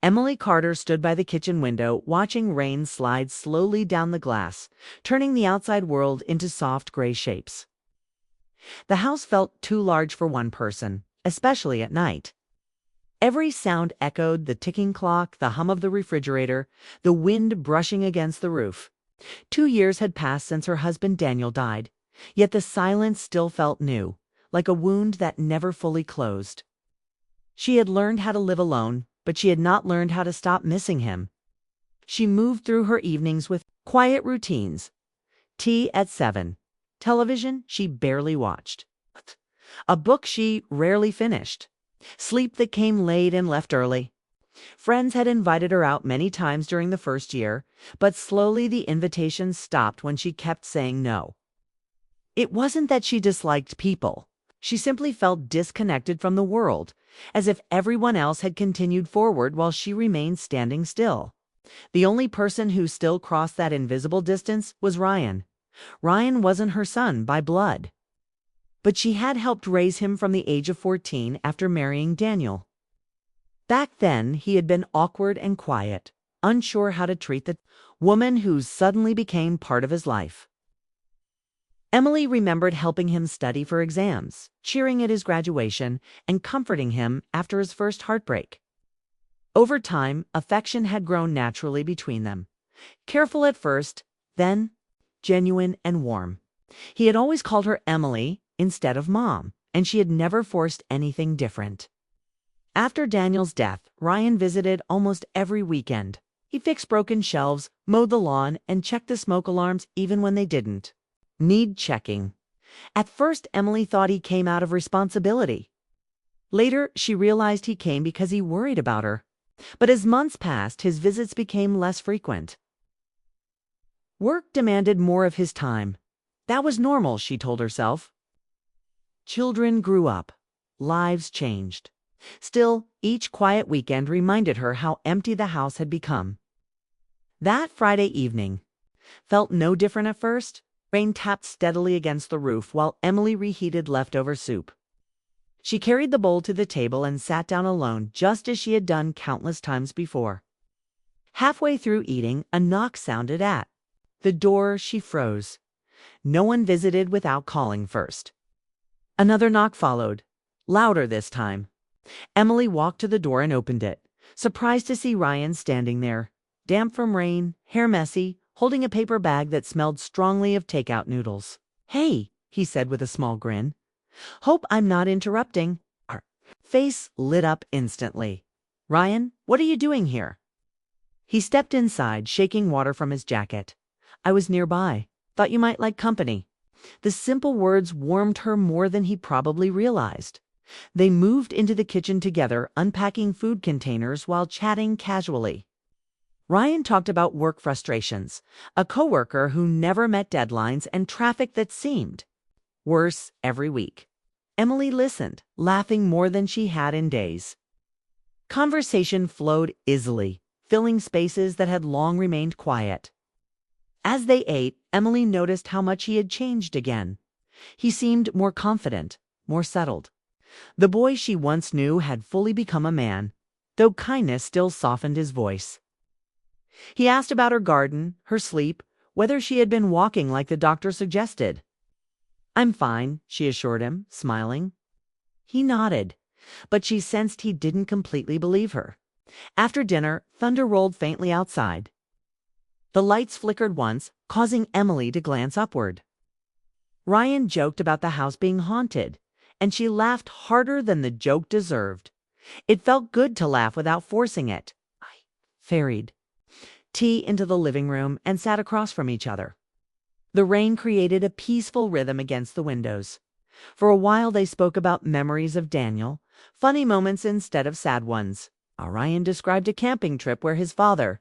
Emily Carter stood by the kitchen window, watching rain slide slowly down the glass, turning the outside world into soft gray shapes. The house felt too large for one person, especially at night. Every sound echoed: the ticking clock, the hum of the refrigerator, the wind brushing against the roof. 2 years had passed since her husband Daniel died, yet the silence still felt new, like a wound that never fully closed. She had learned how to live alone, but she had not learned how to stop missing him. She moved through her evenings with quiet routines. Tea at 7. Television she barely watched. A book she rarely finished. Sleep that came late and left early. Friends had invited her out many times during the first year, but slowly the invitations stopped when she kept saying no. It wasn't that she disliked people. She simply felt disconnected from the world, as if everyone else had continued forward while she remained standing still. The only person who still crossed that invisible distance was Ryan. Ryan wasn't her son by blood, but she had helped raise him from the age of 14 after marrying Daniel. Back then, he had been awkward and quiet, unsure how to treat the woman who suddenly became part of his life. Emily remembered helping him study for exams, cheering at his graduation, and comforting him after his first heartbreak. Over time, affection had grown naturally between them. Careful at first, then genuine and warm. He had always called her Emily instead of Mom, and she had never forced anything different. After Daniel's death, Ryan visited almost every weekend. He fixed broken shelves, mowed the lawn, and checked the smoke alarms even when they didn't need checking. At first, Emily thought he came out of responsibility. Later, she realized he came because he worried about her. But as months passed, his visits became less frequent. Work demanded more of his time. That was normal, she told herself. Children grew up. Lives changed. Still, each quiet weekend reminded her how empty the house had become. That Friday evening felt no different at first. Rain tapped steadily against the roof while Emily reheated leftover soup. She carried the bowl to the table and sat down alone, just as she had done countless times before. Halfway through eating, a knock sounded at the door. She froze. No one visited without calling first. Another knock followed, louder this time. Emily walked to the door and opened it, surprised to see Ryan standing there, damp from rain, hair messy, holding a paper bag that smelled strongly of takeout noodles. "Hey," he said with a small grin. "Hope I'm not interrupting." Her face lit up instantly. "Ryan, what are you doing here?" He stepped inside, shaking water from his jacket. "I was nearby. Thought you might like company." The simple words warmed her more than he probably realized. They moved into the kitchen together, unpacking food containers while chatting casually. Ryan talked about work frustrations, a coworker who never met deadlines, and traffic that seemed worse every week. Emily listened, laughing more than she had in days. Conversation flowed easily, filling spaces that had long remained quiet. As they ate, Emily noticed how much he had changed again. He seemed more confident, more settled. The boy she once knew had fully become a man, though kindness still softened his voice. He asked about her garden, her sleep, whether she had been walking like the doctor suggested. "I'm fine," she assured him, smiling. He nodded, but she sensed he didn't completely believe her. After dinner, thunder rolled faintly outside. The lights flickered once, causing Emily to glance upward. Ryan joked about the house being haunted, and she laughed harder than the joke deserved. It felt good to laugh without forcing it. I ferried tea into the living room and sat across from each other. The rain created a peaceful rhythm against the windows. For a while they spoke about memories of Daniel, funny moments instead of sad ones. Ryan described a camping trip where his father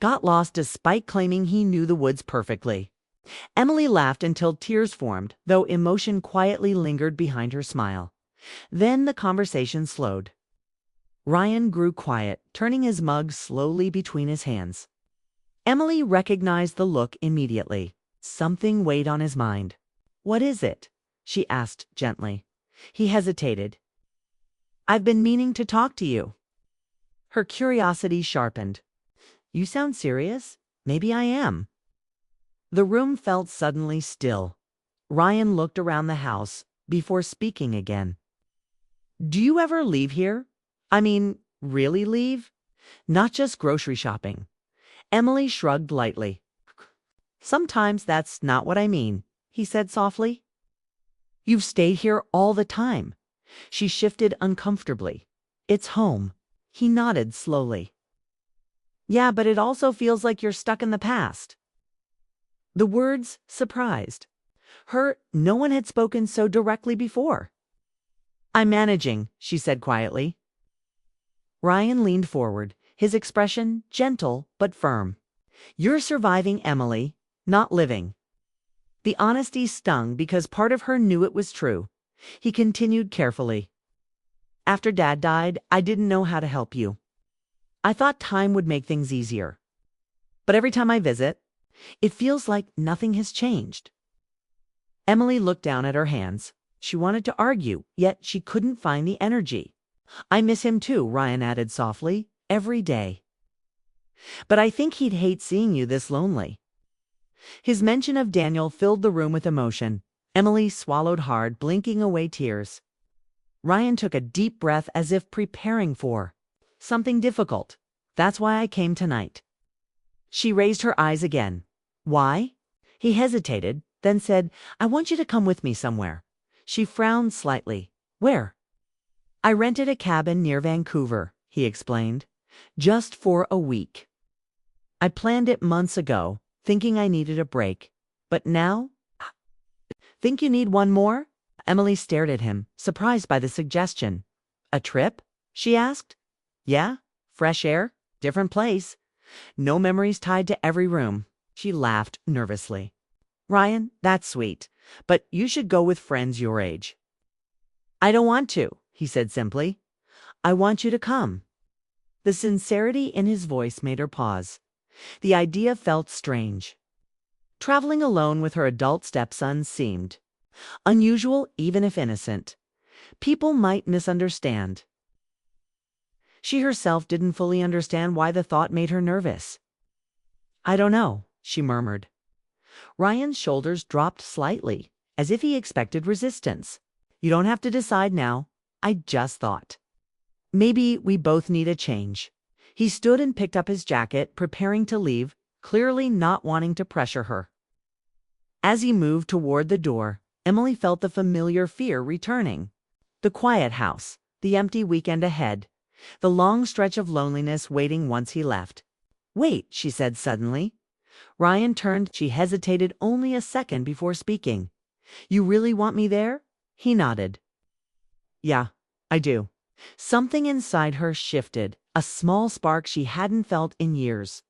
got lost despite claiming he knew the woods perfectly. Emily laughed until tears formed, though emotion quietly lingered behind her smile. Then the conversation slowed. Ryan grew quiet, turning his mug slowly between his hands. Emily recognized the look immediately. Something weighed on his mind. "What is it?" she asked gently. He hesitated. "I've been meaning to talk to you." Her curiosity sharpened. You sound serious? Maybe I am. The room felt suddenly still. Ryan looked around the house before speaking again. Do you ever leave here? I mean, really leave? Not just grocery shopping. Emily shrugged lightly. Sometimes that's not what I mean, he said softly. You've stayed here all the time. She shifted uncomfortably. It's home. He nodded slowly. Yeah, but it also feels like you're stuck in the past. The words surprised her. No one had spoken so directly before. I'm managing, she said quietly. Ryan leaned forward, his expression gentle but firm. You're surviving, Emily, not living. The honesty stung because part of her knew it was true. He continued carefully. After Dad died, I didn't know how to help you. I thought time would make things easier. But every time I visit, it feels like nothing has changed. Emily looked down at her hands. She wanted to argue, yet she couldn't find the energy. I miss him too, Ryan added softly, every day. But I think he'd hate seeing you this lonely. His mention of Daniel filled the room with emotion. Emily swallowed hard, blinking away tears. Ryan took a deep breath as if preparing for something difficult. That's why I came tonight. She raised her eyes again. Why? He hesitated, then said, I want you to come with me somewhere. She frowned slightly. Where? I rented a cabin near Vancouver, he explained. Just for a week. I planned it months ago, thinking I needed a break. But now? Think you need one more? Emily stared at him, surprised by the suggestion. A trip? She asked. Yeah, fresh air, different place. No memories tied to every room. She laughed nervously. Ryan, that's sweet, but you should go with friends your age. I don't want to, he said simply. I want you to come. The sincerity in his voice made her pause. The idea felt strange. Traveling alone with her adult stepson seemed unusual, even if innocent. People might misunderstand. She herself didn't fully understand why the thought made her nervous. I don't know, she murmured. Ryan's shoulders dropped slightly, as if he expected resistance. You don't have to decide now. I just thought. Maybe we both need a change. He stood and picked up his jacket, preparing to leave, clearly not wanting to pressure her. As he moved toward the door, Emily felt the familiar fear returning. The quiet house, the empty weekend ahead, the long stretch of loneliness waiting once he left. Wait, she said suddenly. Ryan turned. She hesitated only a second before speaking. You really want me there? He nodded. Yeah, I do. Something inside her shifted, a small spark she hadn't felt in years.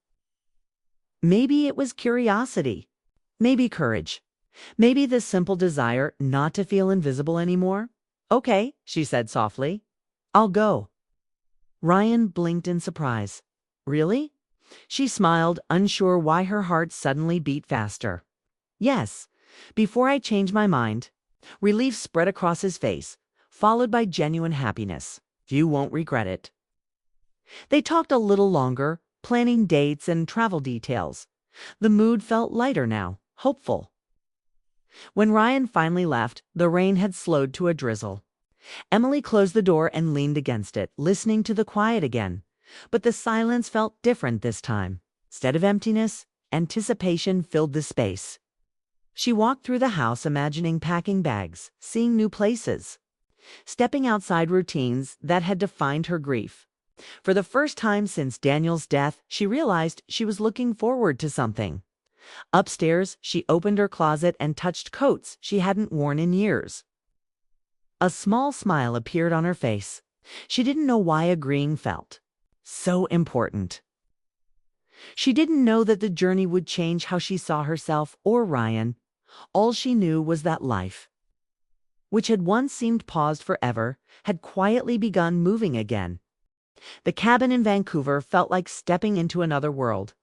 Maybe it was curiosity. Maybe courage. Maybe the simple desire not to feel invisible anymore. Okay, she said softly. I'll go. Ryan blinked in surprise. Really? She smiled, unsure why her heart suddenly beat faster. Yes, before I change my mind. Relief spread across his face, followed by genuine happiness. You won't regret it. They talked a little longer, planning dates and travel details. The mood felt lighter now, hopeful. When Ryan finally left, the rain had slowed to a drizzle. Emily closed the door and leaned against it, listening to the quiet again. But the silence felt different this time. Instead of emptiness, anticipation filled the space. She walked through the house imagining packing bags, seeing new places, stepping outside routines that had defined her grief. For the first time since Daniel's death, she realized she was looking forward to something. Upstairs, she opened her closet and touched coats she hadn't worn in years. A small smile appeared on her face. She didn't know why agreeing felt so important. She didn't know that the journey would change how she saw herself or Ryan. All she knew was that life, which had once seemed paused forever, had quietly begun moving again. The cabin in Vancouver felt like stepping into another world.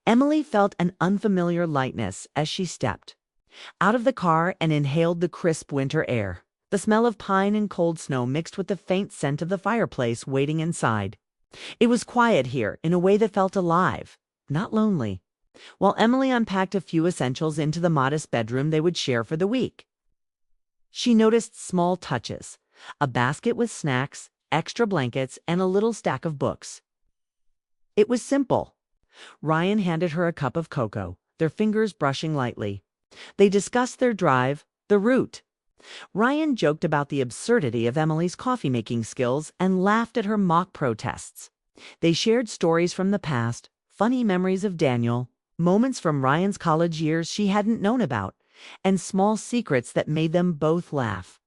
Emily felt an unfamiliar lightness as she stepped out of the car and inhaled the crisp winter air. The smell of pine and cold snow mixed with the faint scent of the fireplace waiting inside. It was quiet here in a way that felt alive, not lonely, while Emily unpacked a few essentials into the modest bedroom they would share for the week. She noticed small touches, a basket with snacks, extra blankets, and a little stack of books. It was simple. Ryan handed her a cup of cocoa, their fingers brushing lightly. They discussed their drive, the route. Ryan joked about the absurdity of Emily's coffee-making skills and laughed at her mock protests. They shared stories from the past, funny memories of Daniel, moments from Ryan's college years she hadn't known about, and small secrets that made them both laugh.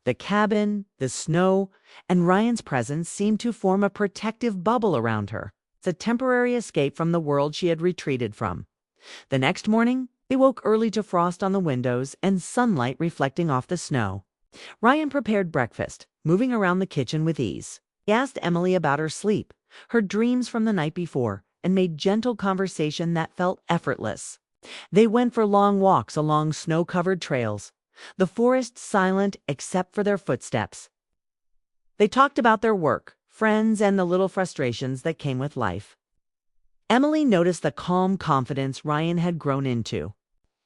The cabin, the snow, and Ryan's presence seemed to form a protective bubble around her, a temporary escape from the world she had retreated from. The next morning, they woke early to frost on the windows and sunlight reflecting off the snow. Ryan prepared breakfast, moving around the kitchen with ease. He asked Emily about her sleep, her dreams from the night before, and made gentle conversation that felt effortless. They went for long walks along snow-covered trails, the forest silent except for their footsteps. They talked about their work, friends, and the little frustrations that came with life. Emily noticed the calm confidence Ryan had grown into.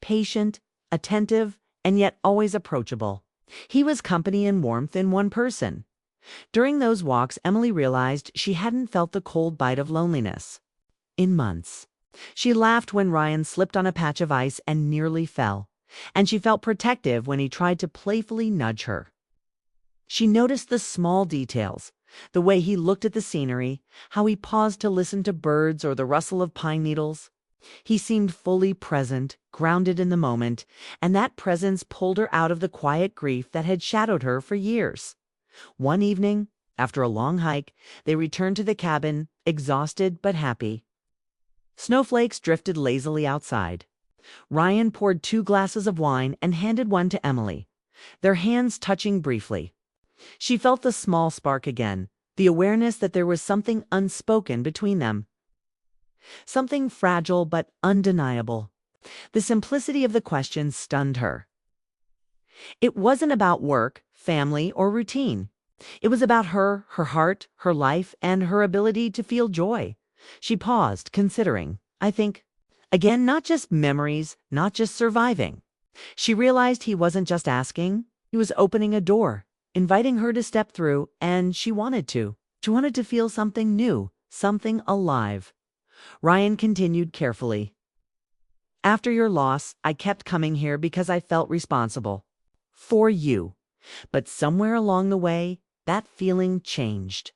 Patient, attentive, and yet always approachable. He was company and warmth in one person. During those walks, Emily realized she hadn't felt the cold bite of loneliness in months. She laughed when Ryan slipped on a patch of ice and nearly fell, and she felt protective when he tried to playfully nudge her. She noticed the small details, the way he looked at the scenery, how he paused to listen to birds or the rustle of pine needles. He seemed fully present, grounded in the moment, and that presence pulled her out of the quiet grief that had shadowed her for years. One evening, after a long hike, they returned to the cabin, exhausted but happy. Snowflakes drifted lazily outside. Ryan poured 2 glasses of wine and handed one to Emily, their hands touching briefly. She felt the small spark again, the awareness that there was something unspoken between them. Something fragile but undeniable. The simplicity of the question stunned her. It wasn't about work, family, or routine. It was about her, her heart, her life, and her ability to feel joy. She paused, considering, I think, again, not just memories, not just surviving. She realized he wasn't just asking, he was opening a door, inviting her to step through, and she wanted to. She wanted to feel something new, something alive. Ryan continued carefully. After your loss, I kept coming here because I felt responsible. For you. But somewhere along the way, that feeling changed.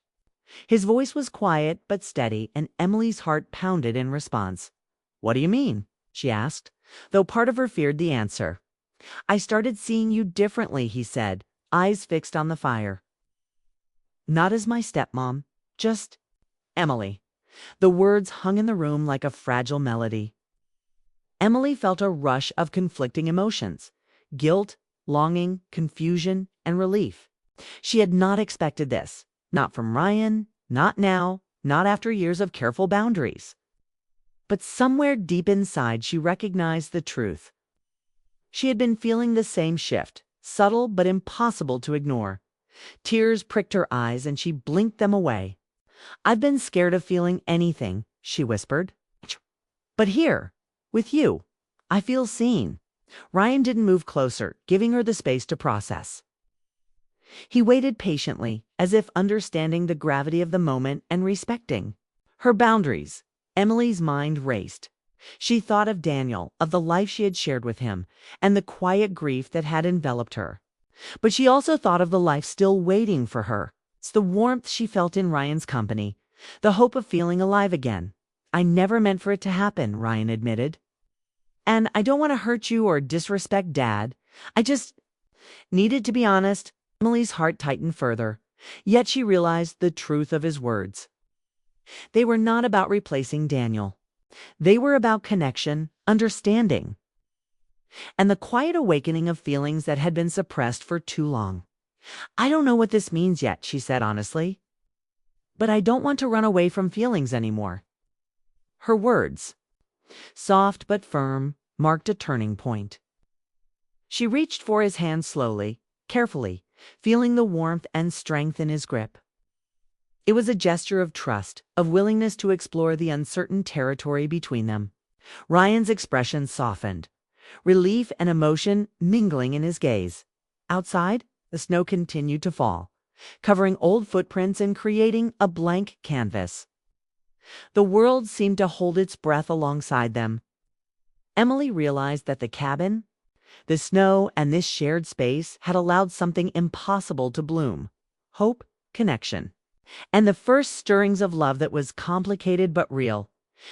His voice was quiet but steady, and Emily's heart pounded in response. What do you mean? She asked, though part of her feared the answer. I started seeing you differently, he said, eyes fixed on the fire. Not as my stepmom, just Emily. The words hung in the room like a fragile melody. Emily felt a rush of conflicting emotions, guilt, longing, confusion, and relief. She had not expected this, not from Ryan, not now, not after years of careful boundaries. But somewhere deep inside she recognized the truth. She had been feeling the same shift, subtle but impossible to ignore. Tears pricked her eyes and she blinked them away. I've been scared of feeling anything, she whispered. But here, with you, I feel seen. Ryan didn't move closer, giving her the space to process. He waited patiently, as if understanding the gravity of the moment and respecting her boundaries. Emily's mind raced. She thought of Daniel, of the life she had shared with him, and the quiet grief that had enveloped her. But she also thought of the life still waiting for her. It's the warmth she felt in Ryan's company, the hope of feeling alive again. I never meant for it to happen, Ryan admitted. And I don't want to hurt you or disrespect Dad. I just needed to be honest. Emily's heart tightened further, yet she realized the truth of his words. They were not about replacing Daniel. They were about connection, understanding, and the quiet awakening of feelings that had been suppressed for too long. I don't know what this means yet, she said honestly. But I don't want to run away from feelings anymore. Her words, soft but firm, marked a turning point. She reached for his hand slowly, carefully, feeling the warmth and strength in his grip. It was a gesture of trust, of willingness to explore the uncertain territory between them. Ryan's expression softened, relief and emotion mingling in his gaze. Outside, the snow continued to fall, covering old footprints and creating a blank canvas. The world seemed to hold its breath alongside them. Emily realized that the cabin, the snow, and this shared space had allowed something impossible to bloom: hope, connection, and the first stirrings of love that was complicated but real.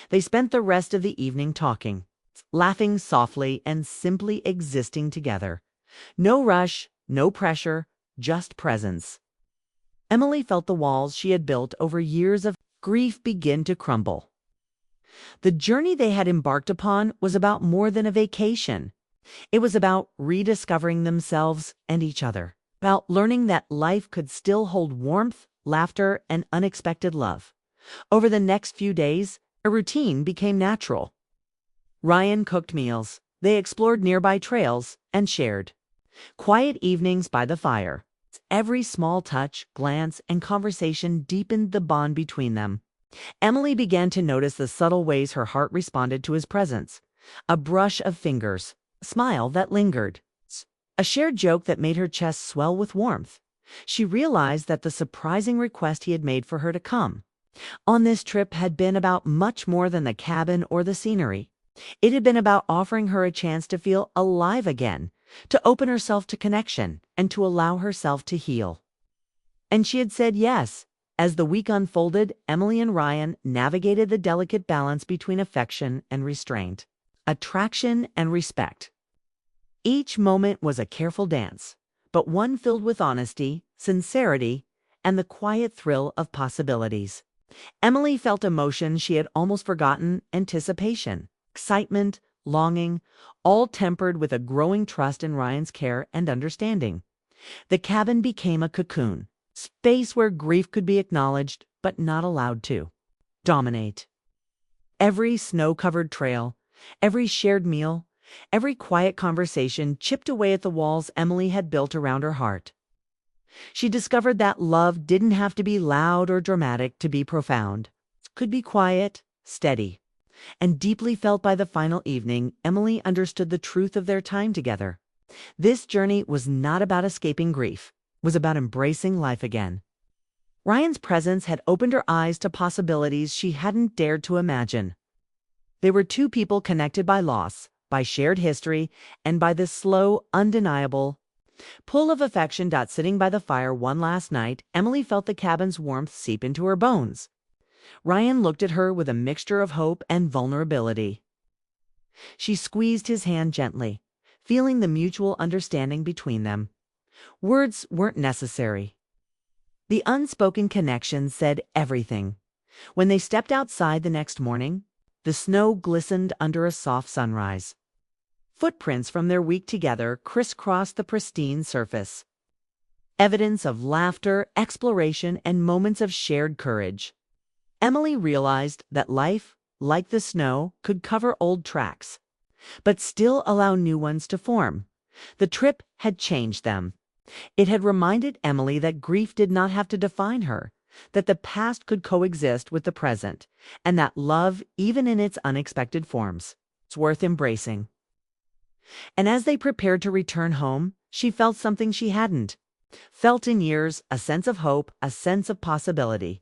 They spent the rest of the evening talking, laughing softly and simply existing together. No rush, no pressure, just presence. Emily felt the walls she had built over years of grief begin to crumble. The journey they had embarked upon was about more than a vacation. It was about rediscovering themselves and each other, about learning that life could still hold warmth, laughter, and unexpected love. Over the next few days, a routine became natural. Ryan cooked meals, they explored nearby trails, and shared quiet evenings by the fire. Every small touch, glance, and conversation deepened the bond between them. Emily began to notice the subtle ways her heart responded to his presence: a brush of fingers, a smile that lingered, a shared joke that made her chest swell with warmth. She realized that the surprising request he had made for her to come on this trip had been about much more than the cabin or the scenery. It had been about offering her a chance to feel alive again, to open herself to connection, and to allow herself to heal. And she had said yes. As the week unfolded, Emily and Ryan navigated the delicate balance between affection and restraint, attraction and respect. Each moment was a careful dance, but one filled with honesty, sincerity, and the quiet thrill of possibilities. Emily felt emotions she had almost forgotten: anticipation, excitement, longing, all tempered with a growing trust in Ryan's care and understanding. The cabin became a cocoon, space where grief could be acknowledged but not allowed to dominate. Every snow-covered trail, every shared meal, every quiet conversation chipped away at the walls Emily had built around her heart. She discovered that love didn't have to be loud or dramatic to be profound. It could be quiet, steady, and deeply felt. By the final evening, Emily understood the truth of their time together. This journey was not about escaping grief. It was about embracing life again. Ryan's presence had opened her eyes to possibilities she hadn't dared to imagine. They were two people connected by loss, by shared history, and by the slow, undeniable pull of affection. Sitting by the fire one last night, Emily felt the cabin's warmth seep into her bones. Ryan looked at her with a mixture of hope and vulnerability. She squeezed his hand gently, feeling the mutual understanding between them. Words weren't necessary. The unspoken connection said everything. When they stepped outside the next morning, the snow glistened under a soft sunrise. Footprints from their week together crisscrossed the pristine surface, evidence of laughter, exploration, and moments of shared courage. Emily realized that life, like the snow, could cover old tracks, but still allow new ones to form. The trip had changed them. It had reminded Emily that grief did not have to define her, that the past could coexist with the present, and that love, even in its unexpected forms, is worth embracing. And as they prepared to return home, she felt something she hadn't felt in years: a sense of hope, a sense of possibility,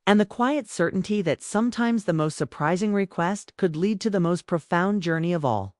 and the quiet certainty that sometimes the most surprising request could lead to the most profound journey of all.